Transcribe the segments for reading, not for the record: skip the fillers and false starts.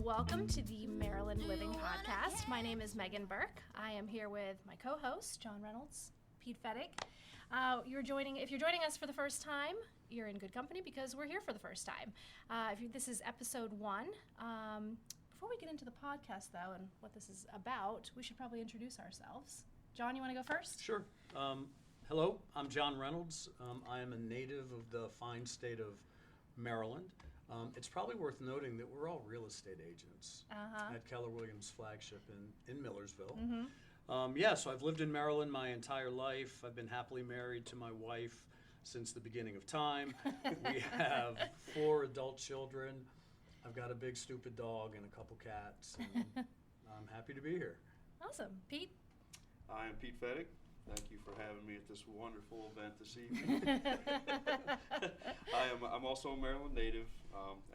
welcome to the Maryland Living Podcast. My name is Megan Burke. I am here with my co-host, John Reynolds, Pete FETTIG. If you're joining us for the first time, you're in good company because we're here for the first time. This is episode 1. Before we get into the podcast, though, and what this is about, we should probably introduce ourselves. John, you want to go first? Sure. Hello, I'm John Reynolds. I am a native of the fine state of Maryland. It's probably worth noting that we're all real estate agents at Keller Williams flagship in Millersville. So I've lived in Maryland my entire life. I've been happily married to my wife since the beginning of time. We have 4 adult children. I've got a big stupid dog and a couple cats, and I'm happy to be here. Awesome. Pete? I am Pete FETTIG. Thank you for having me at this wonderful event this evening. I'm also a Maryland native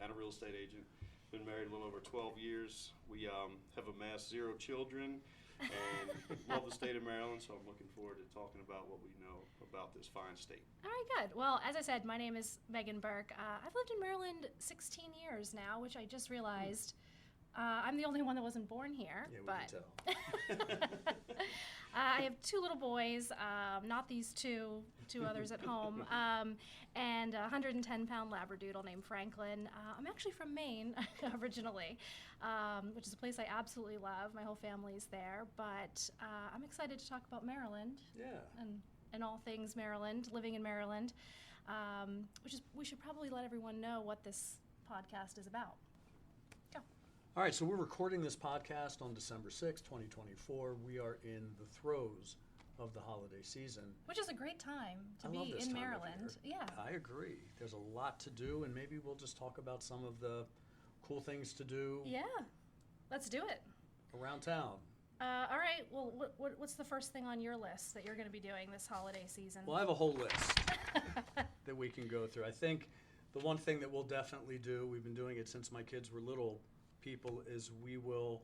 and a real estate agent. Been married a little over 12 years. We have amassed 0 children and love the state of Maryland, so I'm looking forward to talking about what we know about this fine state. All right, good. Well, as I said, my name is Megan Burke. I've lived in Maryland 16 years now, which I just realized I'm the only one that wasn't born here. Yeah, we can tell. I have 2 little boys, not these two others at home, and a 110-pound Labradoodle named Franklin. I'm actually from Maine originally, which is a place I absolutely love. My whole family's there, but I'm excited to talk about Maryland. Yeah. And all things Maryland, living in Maryland, we should probably let everyone know what this podcast is about. All right, so we're recording this podcast on December 6th, 2024. We are in the throes of the holiday season. Which is a great time to I love be this in time of Maryland. year. Yeah. I agree. There's a lot to do, and maybe we'll just talk about some of the cool things to do. Yeah, let's do it. Around town. All right, well, what's the first thing on your list that you're going to be doing this holiday season? Well, I have a whole list that we can go through. I think the one thing that we'll definitely do, we've been doing it since my kids were little people, is we will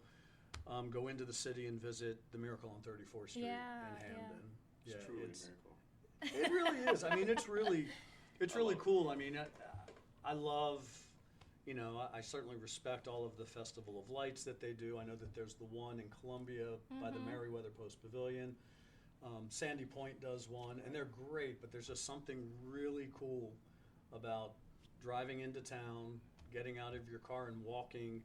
go into the city and visit the Miracle on 34th Street in Hamden. Yeah. It's truly a miracle. It really is. I mean, it's really cool. I mean, I love, I certainly respect all of the Festival of Lights that they do. I know that there's the one in Columbia by the Meriwether Post Pavilion. Sandy Point does one, and they're great, but there's just something really cool about driving into town, getting out of your car and walking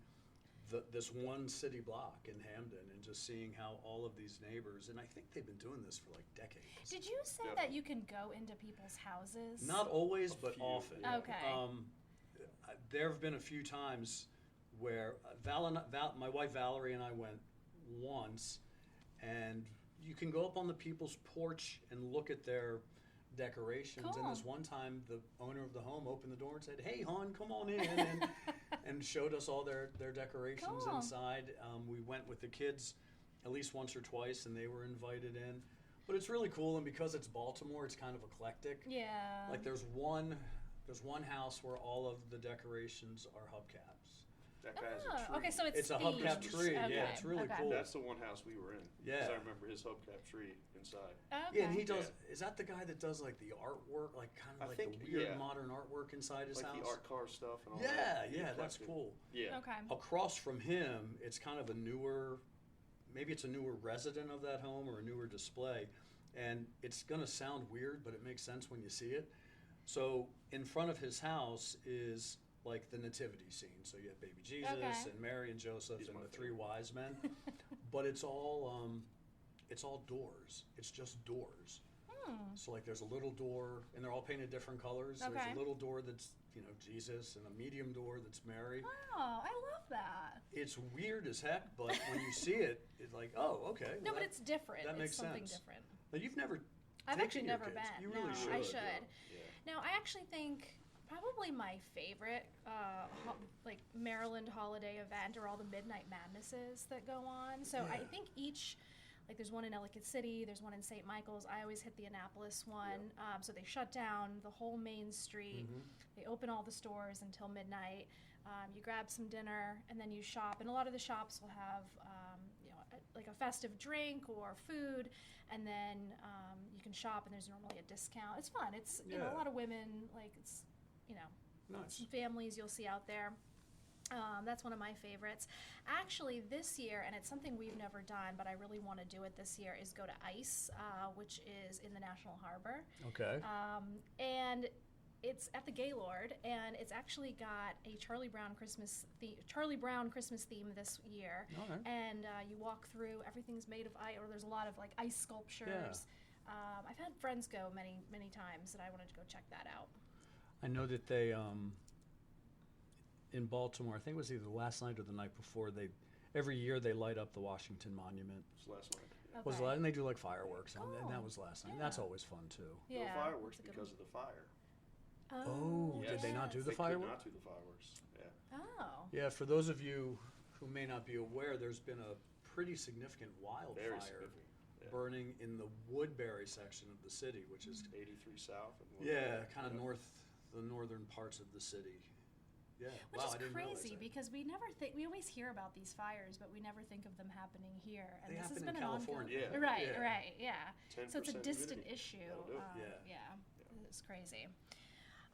this one city block in Hamden and just seeing how all of these neighbors, and I think they've been doing this for like decades. Did you say that you can go into people's houses? Not always, but often. Okay. There have been a few times where my wife Valerie and I went once, and you can go up on the people's porch and look at their decorations. Cool. And this one time, the owner of the home opened the door and said, "Hey, hon, come on in," and showed us all their decorations inside. We went with the kids at least once or twice, and they were invited in. But it's really cool, and because it's Baltimore, it's kind of eclectic. Yeah. Like there's one house where all of the decorations are hubcaps. That guy has a tree. Okay, so it's a hubcap tree. Okay. Yeah, it's really cool. That's the one house we were in. Yeah. 'Cause I remember his hubcap tree inside. Okay. Yeah, and he does. Is that the guy that does like the artwork, like kind of like the weird modern artwork inside his house? Like the art car stuff and all that. Yeah, that's cool. Yeah. Okay. Across from him, it's kind of maybe it's a newer resident of that home or a newer display, and it's gonna sound weird, but it makes sense when you see it. So in front of his house is like the nativity scene. So you have baby Jesus and Mary and Joseph and the 3 wise men. But it's all doors. It's just doors. So like there's a little door, and they're all painted different colors. Okay. There's a little door that's, Jesus, and a medium door that's Mary. Oh, I love that. It's weird as heck, but when you see it, it's like, oh, okay. No, but it's different. That makes it's something sense. different. But you've never I've taken actually your never kids. been. You really No, should. I should. Yeah. Now, I actually think probably my favorite Maryland holiday event are all the Midnight Madnesses that go on. So I think there's one in Ellicott City, there's one in St. Michael's. I always hit the Annapolis one. So they shut down the whole main street. They open all the stores until midnight. You grab some dinner and then you shop. And a lot of the shops will have like a festive drink or food, and then you can shop, and there's normally a discount. It's fun. It's a lot of women, like it's Nice. some families you'll see out there. That's one of my favorites. Actually, this year, and it's something we've never done, but I really want to do it this year, is go to ICE, which is in the National Harbor. Okay. And it's at the Gaylord, and it's actually got a Charlie Brown Christmas theme this year. All right. And you walk through, everything's made of ice, or there's a lot of like ice sculptures. I've had friends go many times, and I wanted to go check that out. I know that they in Baltimore, I think it was either last night or the night before, every year they light up the Washington Monument. It was last night. Yeah. Okay. And they do like fireworks, and Cool. that was last night. Yeah. That's always fun too. Yeah, No fireworks that's a good because of the fire. Oh, did they not do the They fireworks? could not do the fireworks. Yeah. Oh. Yeah, for those of you who may not be aware, there's been a pretty significant Very wildfire significant. Yeah. burning in the Woodbury section of the city, which is 83 South. And kind of the northern parts of the city. Yeah, Which wow, is I didn't realize crazy that. because we always hear about these fires, but we never think of them happening here. And They this has happen been in an California. ongoing. Yeah. Right, Yeah. right, yeah. 10% So it's a distant humidity. issue. That'll do it. Yeah. It's crazy.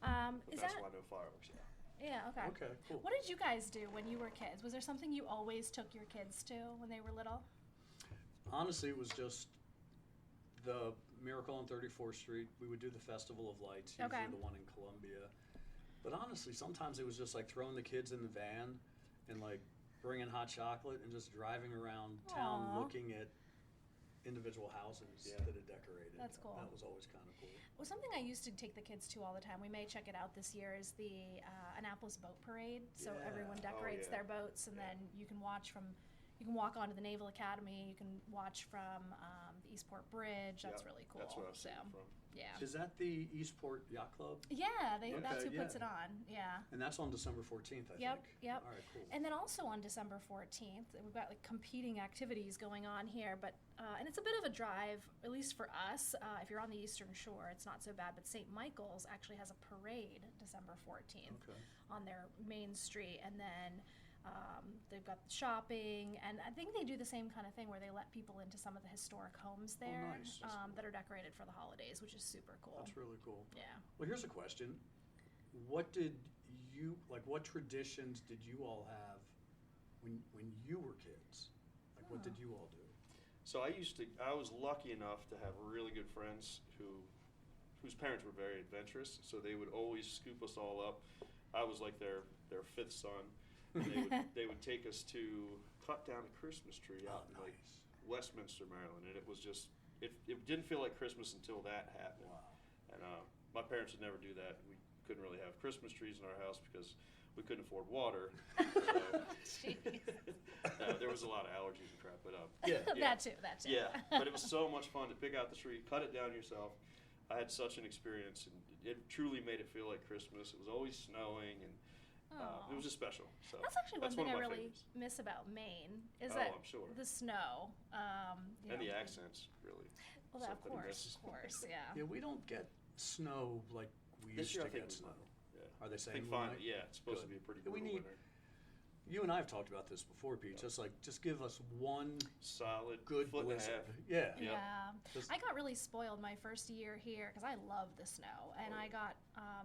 But Is that's that? why no fireworks. Yeah. Yeah. Okay. Okay, cool. What did you guys do when you were kids? Was there something you always took your kids to when they were little? Honestly, it was just the Miracle on 34th Street. We would do the Festival of Lights, usually Okay. the one in Columbia. But honestly, sometimes it was just like throwing the kids in the van and like bringing hot chocolate and just driving around town Aw. looking at individual houses Yeah. that had decorated. That's cool. That was always kind of cool. Well, something I used to take the kids to all the time, we may check it out this year, is the Annapolis Boat Parade. So Yeah. everyone Oh, decorates yeah. their boats, and Yeah. then you can walk onto the Naval Academy, you can watch from the Eastport Bridge. That's Yep, really cool. That's what I was so, thinking from. yeah. Is that the Eastport Yacht Club? Yeah, that's Okay, who puts yeah. it on. Yeah. And that's on December 14th, I Yep, think. yep. All right, cool. And then also on December 14th, we've got like competing activities going on here, but and it's a bit of a drive, at least for us. If you're on the Eastern Shore, it's not so bad. But St. Michael's actually has a parade December 14th Okay. on their main street, and then they've got shopping, and I think they do the same kind of thing where they let people into some of the historic homes there nice. That's cool. that are decorated for the holidays, which is super cool. That's really cool. Yeah. Well, here's a question. What traditions did you all have when you were kids? Like, what did you all do? So I was lucky enough to have really good friends whose parents were very adventurous, so they would always scoop us all up. I was like their fifth son. And they would take us to cut down a Christmas tree out in like Westminster, Maryland, and it was just it didn't feel like Christmas until that happened. Wow. And my parents would never do that. We couldn't really have Christmas trees in our house because we couldn't afford water. So, there was a lot of allergies and crap, but Yeah. That too. yeah. But it was so much fun to pick out the tree, cut it down yourself. I had such an experience, and it truly made it feel like Christmas. It was always snowing, and it was just special. So That's actually one thing of I my really favorites. miss about Maine is Oh, that I'm sure. the snow. You And know, the accents, really. Well, of something to course, miss. yeah. Yeah, we don't get snow like we This used year to I think get we snow. will. Yeah. Are they I saying think we finally, might? yeah, it's supposed Good. to be a pretty We brutal need- winter. You and I have talked about this before, Pete. Yeah. Just give us one Solid good foot and a blizzard. half. Yeah. Yeah. Yeah. Just- I got really spoiled my first year here because I love the snow. And Oh, I yeah. got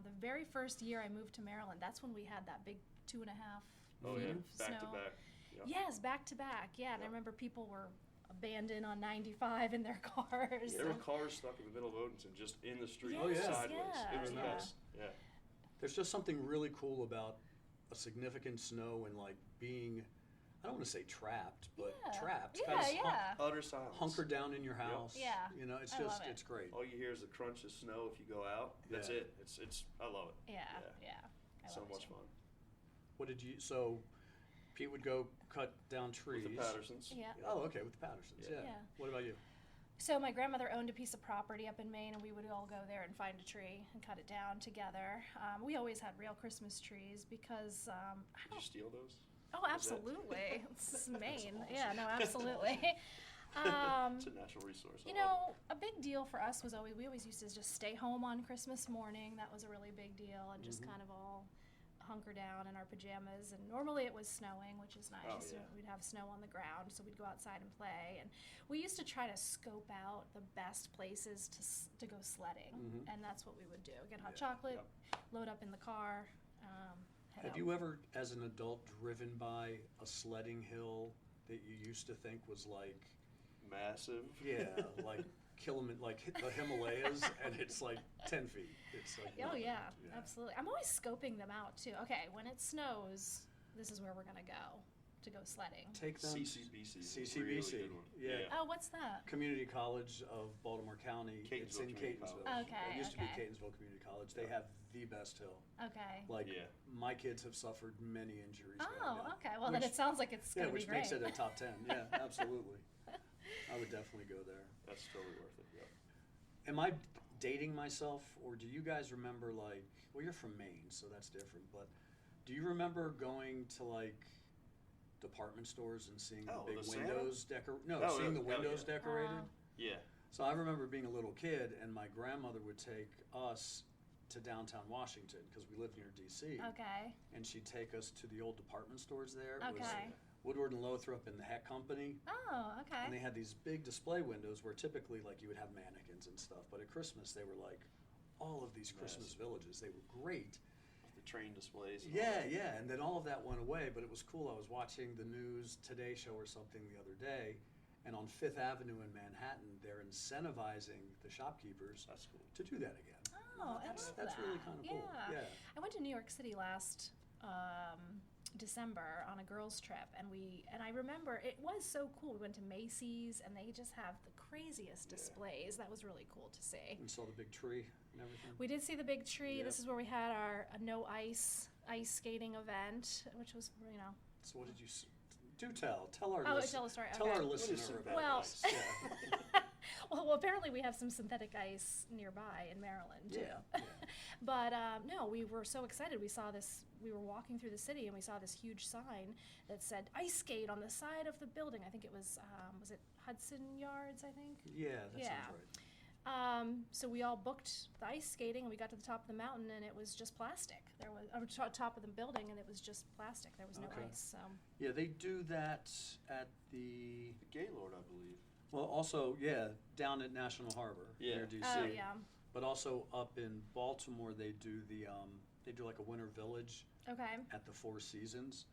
the very first year I moved to Maryland, that's when we had that big 2.5 Oh feet yeah, of back snow. to back. Yeah. Yes, back to back. Yeah, and I Yeah. remember people were abandoned on 95 in their cars. There were cars stuck in the middle of Odenton, just in the street, Oh, yeah. sideways. Yeah, It was the yeah. best. Yeah. There's just something really cool about a significant snow and like being, I don't want to say trapped, but Yeah. trapped. Yeah, Kinda yeah. Utter silence. Hunkered down in your house. Yeah. You know, it's I just, love it. it's great. All you hear is the crunch of snow if you go out. That's Yeah. it. It's. I love it. Yeah, Yeah. yeah. I So love it much too. fun. What did you, so Pete would go cut down trees. With the Pattersons. Yeah. Oh, okay, with the Pattersons, Yeah. yeah. Yeah. What about you? So my grandmother owned a piece of property up in Maine, and we would all go there and find a tree and cut it down together. We always had real Christmas trees because I Did don't. you steal those? Oh, absolutely. It's Maine. Yeah, no, That's absolutely. It's a natural resource. I You love know, a big deal for us was we always used to just stay home on Christmas morning. That was a really big deal, and just Mhm. kind of all hunker down in our pajamas. And normally it was snowing, which is nice. yeah. We'd have snow on the ground, so we'd go outside and play. And we used to try to scope out the best places to go sledding, Mhm. and that's what we would do. Get hot Yeah, chocolate, load up in the car, Have you ever, as an adult, driven by a sledding hill that you used to think was like, Massive. yeah, like the Himalayas, and it's like 10 feet. It's like, Oh nothing. yeah, absolutely. I'm always scoping them out too. Okay, when it snows, this is where we're gonna to go sledding. Take them. CCBC. is a CCBC. really good one. Yeah. Oh, what's that? Community College of Baltimore County. It's in Catonsville Community Catonsville. College. Okay, It used to be okay. Catonsville Community College. They have the best hill. Okay. Like, Yeah. my kids have suffered many injuries. going Oh, down. okay. Well, then Which- it sounds like it's gonna be which great. makes it a top 10. Yeah, absolutely. I would definitely go there. That's totally worth it. Yeah. Am I dating myself, or do you guys remember, like, well, you're from Maine, so that's different, but do you remember going to, like, department stores and seeing Oh, the big the Santa? windows Oh, seeing the hell windows yeah. decorated? Yeah. So I remember being a little kid, and my grandmother would take us to downtown Washington, because we lived near DC, Okay. and she'd take us to the old department stores there. It was Okay. Woodward and Lothrop and the Heck Company. Oh, okay. And they had these big display windows where typically, like, you would have mannequins and stuff, but at Christmas they were like all of these Christmas Nice. villages. They were great. The train displays. And all Yeah, that. yeah. And then all of that went away, but it was cool. I was watching the news Today Show or something the other day, and on Fifth Avenue in Manhattan, they're incentivizing the shopkeepers That's cool. to do that again. Oh, I that's love that's really that. kind of cool. Yeah. Yeah. I went to New York City last December on a girls' trip, and I remember it was so cool. We went to Macy's, and they just have the craziest Yeah. displays. That was really cool to see. And saw the big tree and everything. We did see the big tree. Yeah. This is where we had our no ice skating event, which was So what did you do? Tell our Oh, listen- tell a story, Tell okay. our What is listener synthetic about Well, this. Yeah. well, apparently we have some synthetic ice nearby in Maryland too. Yeah, yeah. But no, we were so excited. We saw this. We were walking through the city, and we saw this huge sign that said "ice skate" on the side of the building. I think it was it Hudson Yards? I think. Yeah, that Yeah. sounds right. So we all booked the ice skating, and we got to the top of the mountain, and it was just plastic. There was top of the building, and it was just plastic. There was no Okay. ice. So Yeah, they do that at the, The Gaylord, I believe. well, also, yeah, down at National Harbor Yeah. near DC. oh yeah, But also up in Baltimore, they do they do like a winter village okay, at the Four Seasons.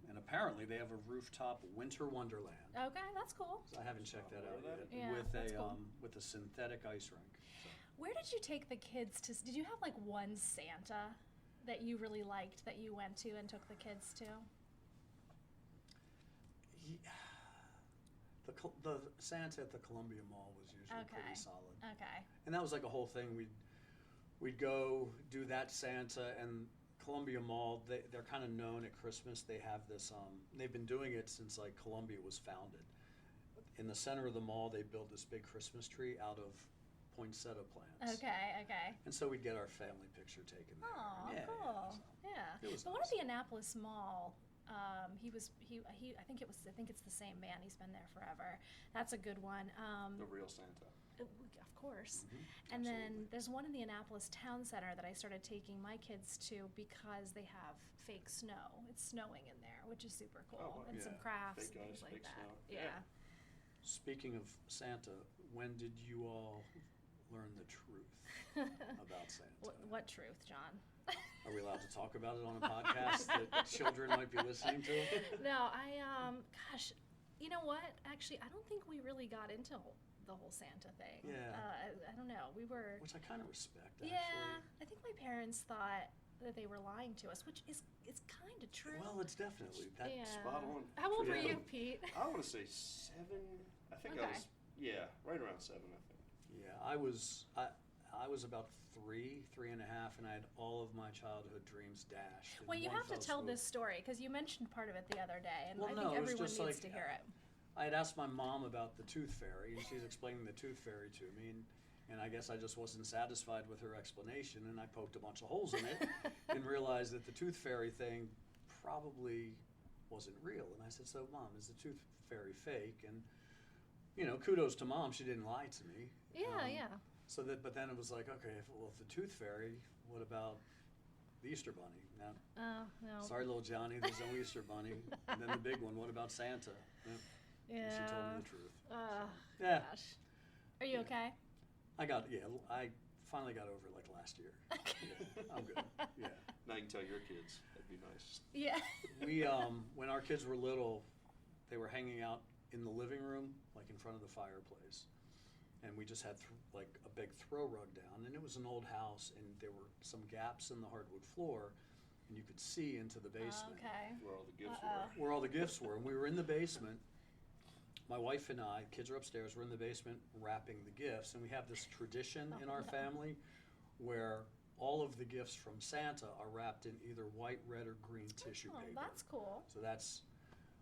And apparently they have a rooftop winter wonderland. okay, that's cool. I haven't checked that out yet. Yeah, with that's a cool. with a synthetic ice rink. So. Where did you take the kids to? Did you have like one Santa that you really liked that you went to and took the kids to? The Santa at the Columbia Mall was usually Okay. pretty solid. Okay. And that was like a whole thing. We'd go do that Santa, and Columbia Mall, they're kind of known at Christmas. They have this, they've been doing it since like Columbia was founded. In the center of the mall, they built this big Christmas tree out of poinsettia plants. Okay. Okay. And so we'd get our family picture taken there. Oh, Yeah, cool. so Yeah. it was The one nice. at the Annapolis Mall. I think it's the same man. He's been there forever. That's a good one. The real Santa. Of course. Mhm. And then Absolutely. there's one in the Annapolis Town Center that I started taking my kids to because they have fake snow. It's snowing in there, which is super cool. Oh, wow. And some Yeah. crafts Fake and things ice, like fake that. snow. Yeah. Yeah. Speaking of Santa, when did you all learn the truth about Santa? What truth, John? Are we allowed to talk about it on a podcast that children might be listening to? No, gosh, you know what? Actually, I don't think we really got into the whole Santa thing. Yeah. I don't know. We were. Which I kind of respect, actually. Yeah, I think my parents thought that they were lying to us, which is kind of true. Well, it's definitely that. Yeah. Spot on. How old were Yeah. you, Pete? I want to say 7. I think I Okay. was, right around 7, I think. Yeah, I was about 3.5, and I had all of my childhood dreams dashed. in Well, you one have to fell tell swoop. this story because you mentioned part of it the other day, and Well, I no, think it was everyone just needs like, to hear it. I had asked my mom about the tooth fairy, and she's explaining the tooth fairy to me, and I guess I just wasn't satisfied with her explanation, and I poked a bunch of holes in it and realized that the tooth fairy thing probably wasn't real. And I said, "So, Mom, is the tooth fairy fake?" And kudos to Mom, she didn't lie to me. Yeah, yeah. So but then it was like, okay, if the tooth fairy, what about the Easter Bunny? Now, Oh, no. sorry, little Johnny, there's no Easter Bunny. And then the big one, what about Santa? Yeah. Yeah. And she told me the truth. Yeah. Yeah. Gosh. Are you okay? I finally got over it like last year. I'm good. Yeah. Now you can tell your kids. That'd be nice. Yeah. We, when our kids were little, they were hanging out in the living room, like in front of the fireplace. And we just had like a big throw rug down, and it was an old house, and there were some gaps in the hardwood floor, and you could see into the basement. Okay. Where all the gifts Where all the gifts were. And we were in the basement. My wife and I, kids are upstairs, we're in the basement wrapping the gifts, and we have this tradition in our family where all of the gifts from Santa are wrapped in either white, red, or green tissue Oh, paper. that's cool.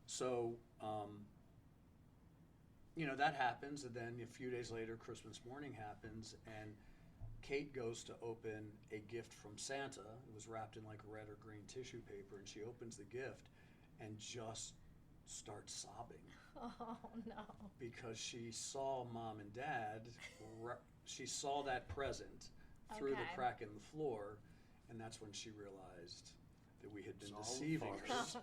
So you know, that happens, and then a few days later, Christmas morning happens, and Kate goes to open a gift from Santa. It was wrapped in like red or green tissue paper, and she opens the gift and just starts sobbing. Oh, no. Because she saw Mom and Dad, she saw that present through the Okay. crack in the floor, and that's when she realized that we had been It's all deceiving farce. her.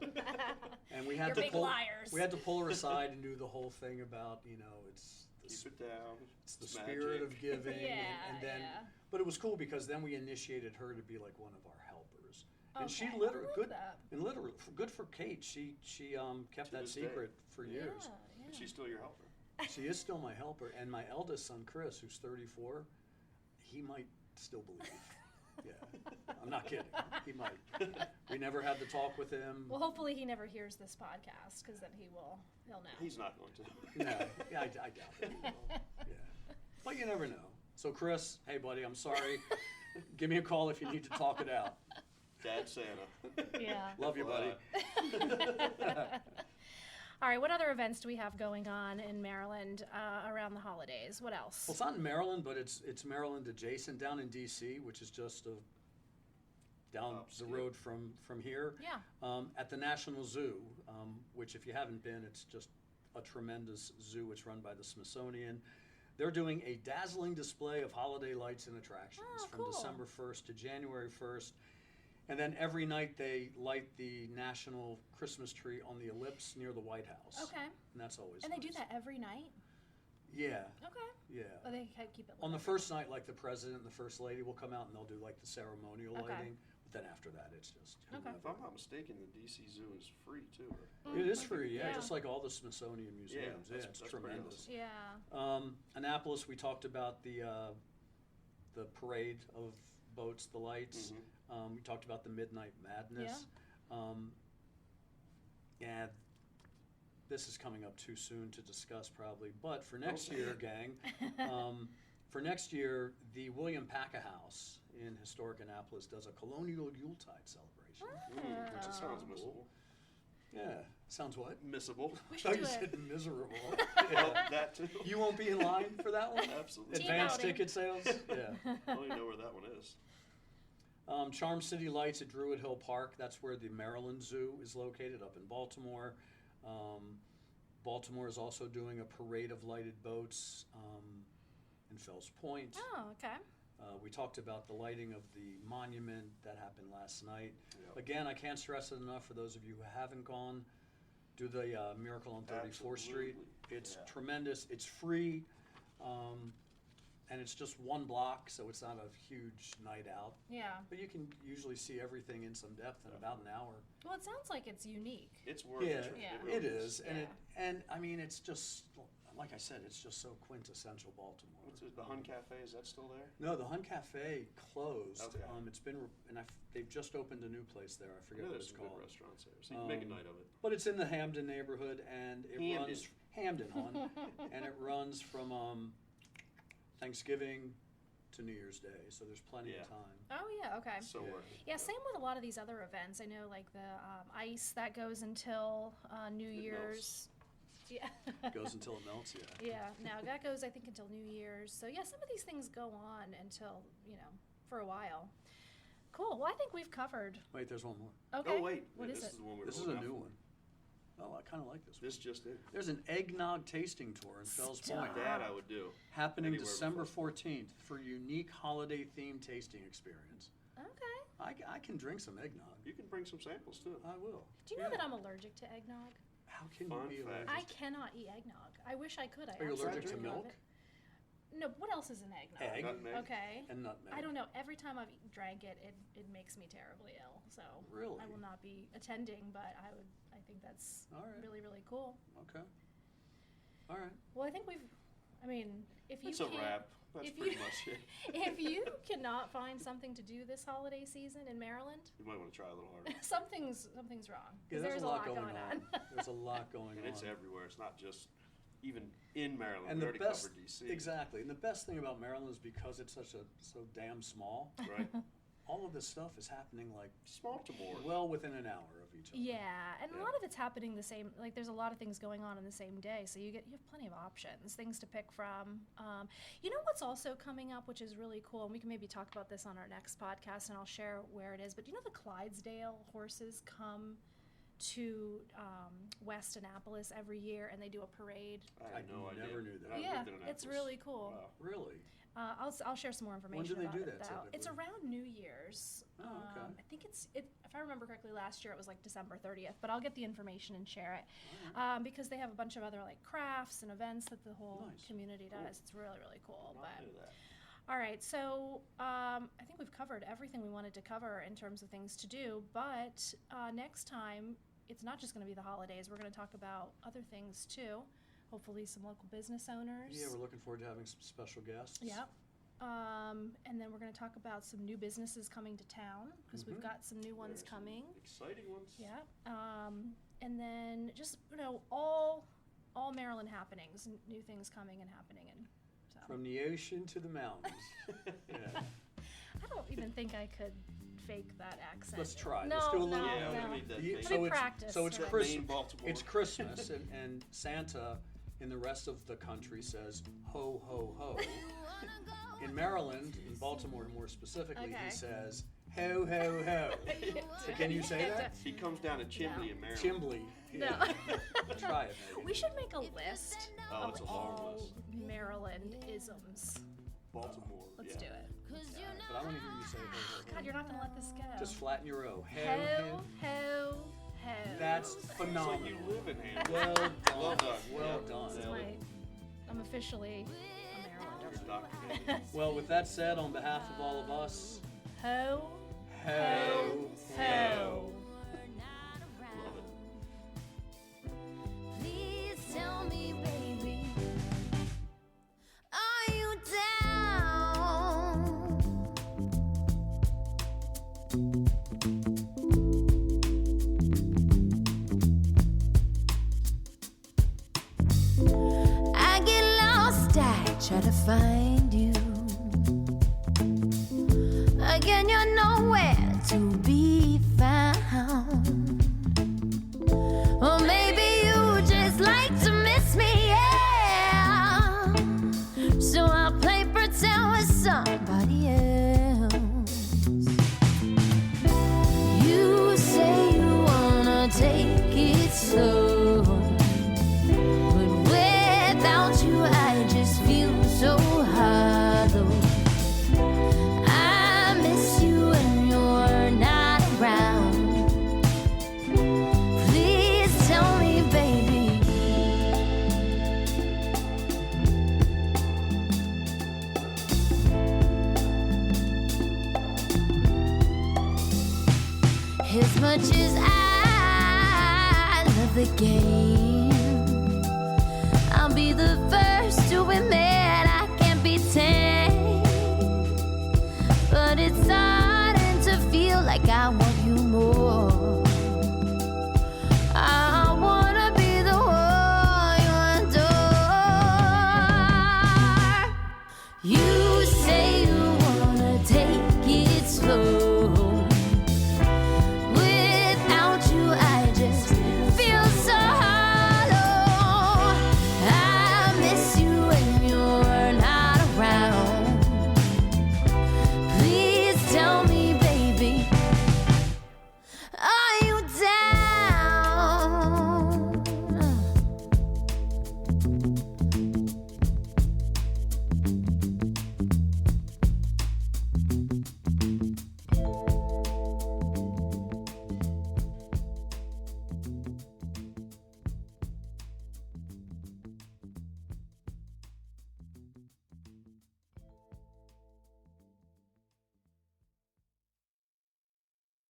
And we had You're to big pull, liars. we had to pull her aside and do the whole thing about, you know, it's Keep it down. it's the It's spirit magic. of giving, Yeah, and then, yeah. but it was cool because then we initiated her to be like one of our helpers, and she Okay, I literally like good, that. and literally good for Kate. She kept To that this day. secret for years. Yeah, And yeah. she's still your helper. She is still my helper, and my eldest son, Chris, who's 34, he might still believe. Yeah, I'm not kidding. He might. We never had the talk with him. Well, hopefully he never hears this podcast, because then he'll know. He's not going to. No, yeah, I doubt it. He will. Yeah, but you never know. So, Chris, hey, buddy, I'm sorry. Give me a call if you need to talk it out. Dad Santa. Yeah. Love you, buddy. All right, what other events do we have going on in Maryland around the holidays? What else? Well, it's not in Maryland, but it's Maryland adjacent, down in D.C., which is just down the road from here. Yeah. At the National Zoo, which if you haven't been, it's just a tremendous zoo. It's run by the Smithsonian. They're doing a dazzling display of holiday lights and attractions from cool. December 1st to January 1st. And then every night they light the national Christmas tree on the ellipse near the White House. Okay. And that's always And they do nice. that every night? Yeah, Okay. yeah. Oh, they keep it lit On the every first night, like the president and the first lady will come out and they'll do like the ceremonial Okay. lighting. But then after that, it's just Okay. If I'm not mistaken, the DC Zoo is free too. night. It is free, yeah, Yeah. just like all the Smithsonian museums. Yeah, that's it's pretty tremendous. Yeah. Annapolis, we talked about the parade of boats, the lights. Mhm. We talked about the Midnight Madness. Yeah, this is coming up too soon to discuss probably, but for next year, gang, for next year, the William Paca House in historic Annapolis does a colonial Yuletide celebration. Which sounds Oh. missable. Yeah, sounds what? Missable. We I should thought do you it. said miserable. Yeah, that too. You won't be in line for that one? Absolutely. Team Advanced outing. ticket sales? Yeah. I don't even know where that one is. Charm City Lights at Druid Hill Park, that's where the Maryland Zoo is located up in Baltimore. Baltimore is also doing a parade of lighted boats in Fells Point. Oh, okay. We talked about the lighting of the monument that happened last night. Yep. Again, I can't stress it enough for those of you who haven't gone. Do the Miracle on 34th Street. Absolutely. It's Yeah. tremendous. It's free, and it's just one block, so it's not a huge night out. Yeah. But you can usually see everything in some depth in about an hour. Well, it sounds like it's unique. It's worth Yeah, the trip. Yeah. really it is, and Yeah. and I mean it's just like I said, it's just so quintessential Baltimore. What's it, the Hun Cafe, is that still there? No, the Hun Cafe closed. Okay. It's been and they've just opened a new place there. I I forget know what there's it's some good called. restaurants there, so you can make a Um, night of it. But it's in the Hamden neighborhood, and it Hamden. runs Hamden, hon, and it runs from Thanksgiving to New Year's Day, so there's plenty Yeah. of time. Oh, yeah, okay. So Yeah. worth it. Yeah, same with a lot of these other events. I know, like the ice that goes until New It Year's. Yeah. Goes until it melts, yeah. Yeah, now that goes, I think, until New Year's. So, yeah, some of these things go on until, for a while. Cool. Well, I think we've covered. Wait, there's one more. Okay. Oh, wait. What is this it? is the one we're This is going a new out for. one. Oh, I kind of like this one. This just in. There's an eggnog tasting tour in Fells Stop. Point. That I would do. Happening Anywhere December before. 14th for unique holiday themed tasting experience. Okay. I can drink some eggnog. You can bring some samples too. I will. Do you know Yeah. that I'm allergic to eggnog? How can Fun you be fact. allergic? I cannot eat eggnog. I wish I could. I Are you allergic to absolutely love milk? it. No, what else is in eggnog? Egg. Nutmeg. Okay. and nutmeg. I don't know. Every time I've drank it, it makes me terribly ill. So Really? I will not be attending, but I think that's All right. really, really cool. Okay. All right. Well, I think if you It's a can't- wrap. That's if pretty you- much it. if you cannot find something to do this holiday season in Maryland, You might want to try a little harder. something's wrong. Yeah, 'Cause there's a lot going on. There's a lot going And on. it's everywhere. It's not just even in Maryland. And we the already best, covered DC. exactly. And the best thing about Maryland is because it's so damn small. Right. All of this stuff is happening like Baltimore. well within an hour of each other. Yeah, and Yeah. a lot of it's happening the same. Like, there's a lot of things going on in the same day, so you have plenty of options, things to pick from. You know what's also coming up, which is really cool, and we can maybe talk about this on our next podcast, and I'll share where it is. But you know, the Clydesdale horses come to West Annapolis every year, and they do a parade. I had no idea. never knew that. And I Yeah, lived in it's Annapolis. really cool. Wow. Really? I'll share some more information do they about do it, that though. It's typically? around New Year's. Oh, okay. I think if I remember correctly, last year it was like December 30th, but I'll get the information and share it. Because they have a bunch of other like crafts and events that the whole Nice. community Cool. does. It's really, really cool. Not But knew that. all right, so I think we've covered everything we wanted to cover in terms of things to do. But next time, it's not just going to be the holidays. We're going to talk about other things too. Hopefully, some local business owners. Yeah, we're looking forward to having some special guests. Yep. And then we're going to talk about some new businesses coming to town because we've got some new ones There's some coming. Exciting ones. Yeah. And then just all Maryland happenings, new things coming and happening, and so From the ocean to the mountains. Yeah. I don't even think I could fake that accent. Let's try. No, Let's do a little. no, Yeah, no. we need that You- fake- Let me practice, So it's right. Christmas. Maine, Baltimore. It's Christmas, and Santa in the rest of the country says ho ho ho. In Maryland, in Baltimore more specifically, Okay. he says ho ho ho. So can you say that? He comes down to Chimbley in Maryland. Chimbley. No. Yeah. Try it, Megan. We should make a list Oh, of it's a long all list. Maryland isms. Baltimore. Let's yeah. do it. But I want to hear you say ho ho ho. God, you're not gonna let this go. Just flatten your O. Ho ho, ho. ho, ho. That's It's phenomenal. like you live in Hampton. Well done. Well done. Well Yeah. done. That's I'm officially a Marylander. It's documented. Well, with that said, on behalf of all of us, Ho, ho ho, ho. Love it. Please tell me, baby, are you down? I get lost, I try to find you. Again, you're nowhere to be found. Or maybe you just like to miss me, yeah. So I'll play pretend with somebody else. You say you wanna take it slow, but without you I just feel so hollow. I miss you when you're not around. Please tell me, baby. As much as I love the game,